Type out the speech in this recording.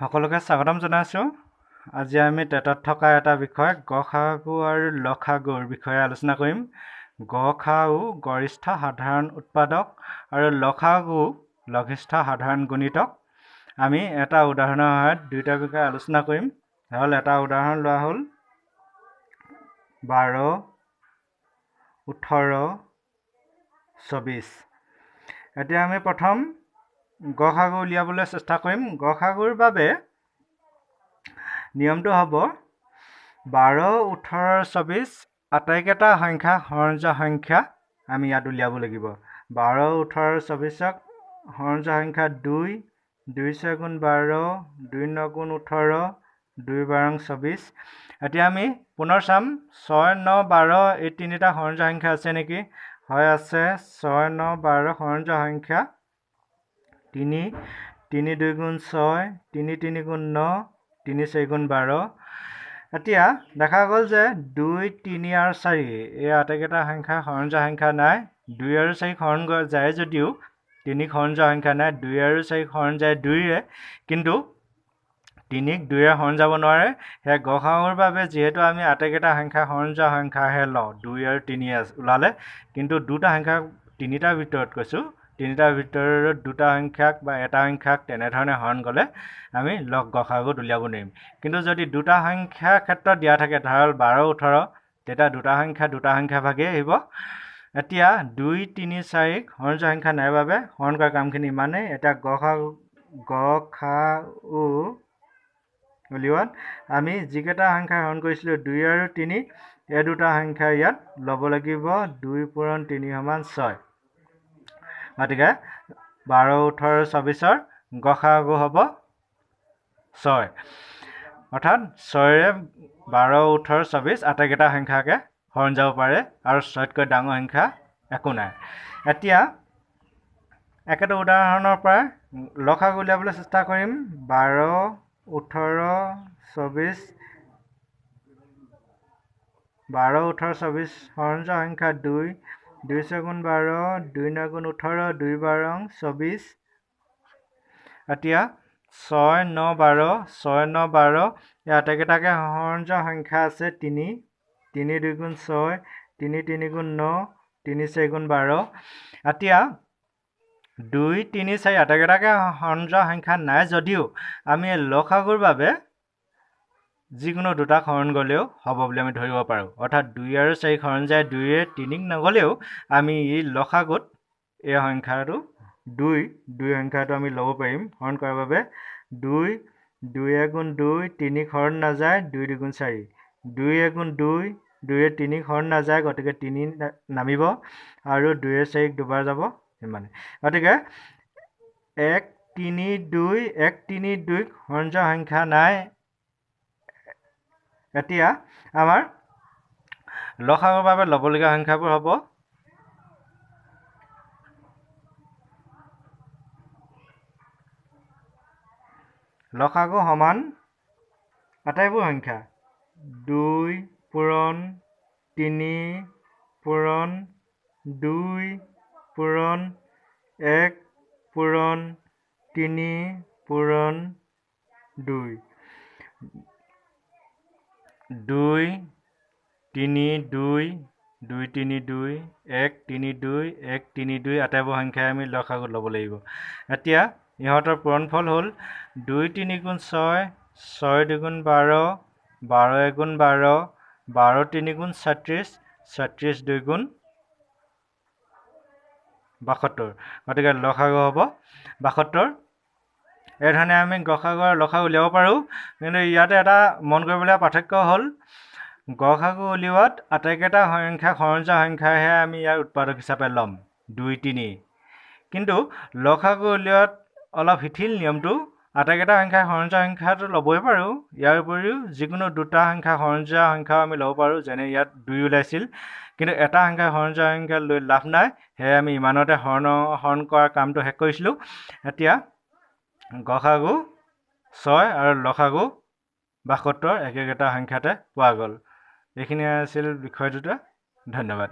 সকলোকে স্বাগতম জনাইছো। আজি আমি টেটত থকা এটা বিষয় গসাগু আৰু লসাগুৰ বিষয়ে আলোচনা কৰিম। গসাগু গৰিষ্ঠ সাধাৰণ উৎপাদক আৰু লসাগু লঘিষ্ঠ সাধাৰণ গুণিতক। আমি এটা উদাহৰণৰ সহায়ত দুইটা বিষয়ে আলোচনা কৰিম। হ'ল এটা উদাহৰণ লোৱা হ'ল 12, 18, 24। এতিয়া আমি প্ৰথম গসাগু উলিয়াবলৈ চেষ্টা কৰিম। গসাগুৰ বাবে নিয়মটো হ'ব 12, 18, 24 আটাইকেইটা সংখ্যা হৰণজোৱা সংখ্যা আমি ইয়াত উলিয়াব লাগিব। 12, 18, 24ক হৰণজোৱা সংখ্যা 2, 2 × 6 = 12, 2 × 9 = 18, 2 × 12 = 24। এতিয়া আমি পুনৰ চাম 6, 9, 12 এই তিনিটা হৰণজোৱা সংখ্যা আছে নেকি? হয় আছে। 6, 9, 12 হৰণজোৱা সংখ্যা 3, 3 × 2 = 6, 3 × 3 = 9, 3 × 4 = 12। এতিয়া দেখা গ'ল যে 2, 3 আৰু 4 এই আটাইকেইটা সংখ্যা হৰণজোৱা সংখ্যা নাই। 2 আৰু 4 হৰণ যায় যদিও 3 হৰণজোৱা সংখ্যা নাই। 2 আৰু 4 হৰণ যায় 2ৰে, কিন্তু 3ক 2ৰে হৰণ যাব নোৱাৰে। সেয়া গসাগুৰ বাবে যিহেতু আমি আটাইকেইটা সংখ্যা হৰণজোৱা সংখ্যাহে লওঁ, 2 আৰু 3 ওলালে, কিন্তু দুটা সংখ্যা তিনিটাৰ ভিতৰত কৈছোঁ, তিনিটাৰ ভিতৰত দুটা সংখ্যাক বা এটা সংখ্যাক তেনেধৰণে হৰণ গ'লে আমি গসাগুত উলিয়াব নোৱাৰিম। কিন্তু যদি দুটা সংখ্যাৰ ক্ষেত্ৰত দিয়া থাকে, ধৰক 12, 18, তেতিয়া দুটা সংখ্যা ভাগেই আহিব। এতিয়া 2, 3, 4 হৰণজোৱা সংখ্যা নাই বাবে হৰণ কৰা কামখিনি ইমানেই। এতিয়া গসাগু উলিওৱাত আমি যিকেইটা সংখ্যা হৰণ কৰিছিলোঁ 2 আৰু 3, এই দুটা সংখ্যা ইয়াত ল'ব লাগিব। 2 পূৰণ 3 = 6। গতিকে 12, 18, 24ৰ গসাগু হ'ব 6। অৰ্থাৎ 6ৰে 12, 18, 24 আটাইকেইটা সংখ্যাকে হৰণ যাব পাৰে আৰু 6তকৈ ডাঙৰ সংখ্যা একো নাই। এতিয়া একেটা উদাহৰণৰ পৰা লসাগু উলিয়াবলৈ চেষ্টা কৰিম। 12, 18, 24 হৰণজোৱা সংখ্যা 2, 2 × 6 = 12, 2 × 9 = 18, 2 × 12 = 24। এতিয়া 6, 9, 12 এই আটাইকেইটাকে হৰণজোৱা সংখ্যা আছে 3, 3 × 2 = 6, 3 × 3 = 9, 3 × 4 = 12। এতিয়া 2, 3, 4 আটাইকেইটাকে হৰণজোৱা সংখ্যা নাই যদিও আমি লসাগুৰ বাবে যিকোনো দুটাক হৰণ গ'লেও হ'ব বুলি আমি ধৰিব পাৰোঁ। অৰ্থাৎ 2 আৰু 4 হৰণ যায় 2ৰে, 3ক নগ'লেও আমি এই লসাগুত এই সংখ্যাটো 2 সংখ্যাটো আমি ল'ব পাৰিম হৰণ কৰাৰ বাবে। 2, 2 × 2 3ক হৰণ নাযায়, 2 × 2 = 4, 2 × 2 2ৰে 3ক হৰণ নাযায়, গতিকে 3 নামিব আৰু 2ৰে 4ক দুবাৰ যাব, সিমানে। গতিকে 1, 3, 2ক হৰণজোৱা সংখ্যা নাই। এতিয়া আমাৰ লসাগুৰ বাবে ল'বলগীয়া সংখ্যাবোৰ হ'ব লসাগু সমান আটাইবোৰ সংখ্যা 2 পূৰণ 3 পূৰণ 2 পূৰণ 1 পূৰণ 3 পূৰণ 2, 2, 3, 2, 2, 3, 2, 1, 3, 2, 1, 3, 2 আটাইবোৰ সংখ্যাই আমি লসাগুত ল'ব লাগিব। এতিয়া ইহঁতৰ পূৰণফল হ'ল 2, 3 × 6, 6, 2 × 12, 12, 1 × 12, 12, 3 × 36, 36, 2 × 72। গতিকে লসাগু হ'ব 72। এইধৰণে আমি গসাগু আৰু লসাগু উলিয়াব পাৰোঁ। কিন্তু ইয়াতে এটা মন কৰিবলগীয়া পাৰ্থক্য হ'ল গসাগু উলিওৱাত আটাইকেইটা সংখ্যা হৰণজোৱা সংখ্যাহে আমি ইয়াৰ উৎপাদক হিচাপে ল'ম, 2, 3। কিন্তু লসাগু উলিওৱাত অলপ শিথিল নিয়মটো, আটাইকেইটা সংখ্যা হৰণজোৱা সংখ্যাটো ল'বই পাৰোঁ। ইয়াৰ উপৰিও যিকোনো দুটা সংখ্যা হৰণজোৱা সংখ্যাও আমি ল'ব পাৰোঁ, যেনে ইয়াত 2 ওলাইছিল। কিন্তু এটা সংখ্যা হৰণজোৱা সংখ্যা লৈ লাভ নাই, সেয়ে আমি ইমানতে হৰণ কৰাৰ কামটো শেষ কৰিছিলোঁ। এতিয়া গসাগু 6 আৰু লসাগু 72 একেটা সংখ্যাতে পোৱা গ'ল। এইখিনি আছিল বিষয়টোতে। ধন্যবাদ।